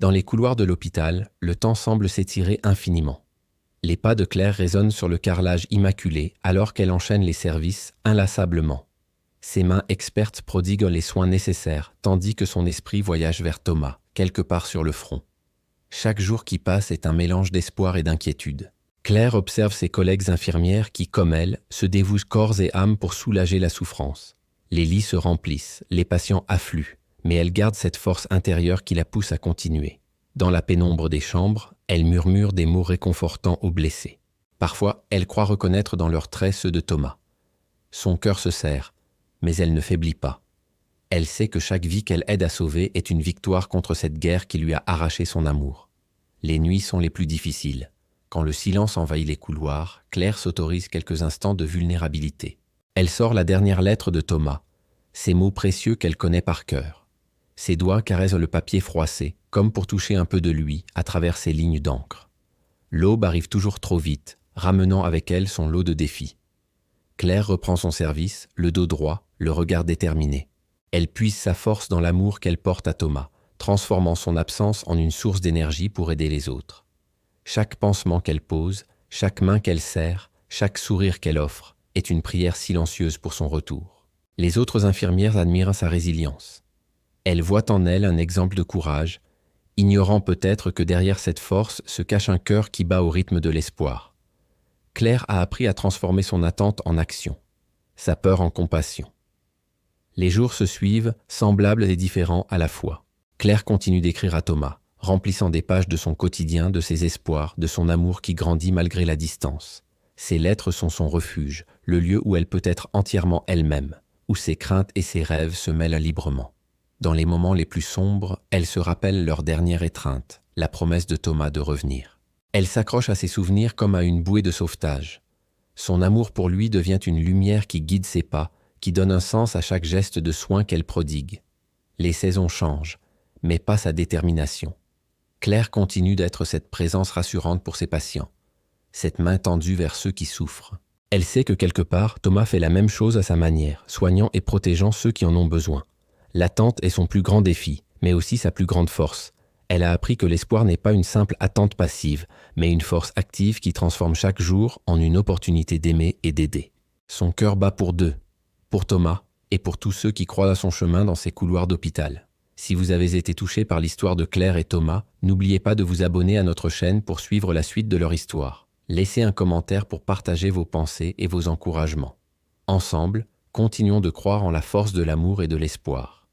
Dans les couloirs de l'hôpital, le temps semble s'étirer infiniment. Les pas de Claire résonnent sur le carrelage immaculé alors qu'elle enchaîne les services inlassablement. Ses mains expertes prodiguent les soins nécessaires, tandis que son esprit voyage vers Thomas, quelque part sur le front. Chaque jour qui passe est un mélange d'espoir et d'inquiétude. Claire observe ses collègues infirmières qui, comme elle, se dévouent corps et âme pour soulager la souffrance. Les lits se remplissent, les patients affluent, mais elle garde cette force intérieure qui la pousse à continuer. Dans la pénombre des chambres, elle murmure des mots réconfortants aux blessés. Parfois, elle croit reconnaître dans leurs traits ceux de Thomas. Son cœur se serre, mais elle ne faiblit pas. Elle sait que chaque vie qu'elle aide à sauver est une victoire contre cette guerre qui lui a arraché son amour. Les nuits sont les plus difficiles. Quand le silence envahit les couloirs, Claire s'autorise quelques instants de vulnérabilité. Elle sort la dernière lettre de Thomas, ces mots précieux qu'elle connaît par cœur. Ses doigts caressent le papier froissé, comme pour toucher un peu de lui à travers ses lignes d'encre. L'aube arrive toujours trop vite, ramenant avec elle son lot de défis. Claire reprend son service, le dos droit, le regard déterminé. Elle puise sa force dans l'amour qu'elle porte à Thomas, transformant son absence en une source d'énergie pour aider les autres. Chaque pansement qu'elle pose, chaque main qu'elle serre, chaque sourire qu'elle offre, est une prière silencieuse pour son retour. Les autres infirmières admirent sa résilience. Elles voient en elle un exemple de courage, ignorant peut-être que derrière cette force se cache un cœur qui bat au rythme de l'espoir. Claire a appris à transformer son attente en action, sa peur en compassion. Les jours se suivent, semblables et différents à la fois. Claire continue d'écrire à Thomas, remplissant des pages de son quotidien, de ses espoirs, de son amour qui grandit malgré la distance. Ses lettres sont son refuge, le lieu où elle peut être entièrement elle-même, où ses craintes et ses rêves se mêlent librement. Dans les moments les plus sombres, elle se rappelle leur dernière étreinte, la promesse de Thomas de revenir. Elle s'accroche à ses souvenirs comme à une bouée de sauvetage. Son amour pour lui devient une lumière qui guide ses pas, qui donne un sens à chaque geste de soin qu'elle prodigue. Les saisons changent, mais pas sa détermination. Claire continue d'être cette présence rassurante pour ses patients, cette main tendue vers ceux qui souffrent. Elle sait que quelque part, Thomas fait la même chose à sa manière, soignant et protégeant ceux qui en ont besoin. L'attente est son plus grand défi, mais aussi sa plus grande force. Elle a appris que l'espoir n'est pas une simple attente passive, mais une force active qui transforme chaque jour en une opportunité d'aimer et d'aider. Son cœur bat pour deux, pour Thomas et pour tous ceux qui croisent son chemin dans ces couloirs d'hôpital. Si vous avez été touché par l'histoire de Claire et Thomas, n'oubliez pas de vous abonner à notre chaîne pour suivre la suite de leur histoire. Laissez un commentaire pour partager vos pensées et vos encouragements. Ensemble, continuons de croire en la force de l'amour et de l'espoir.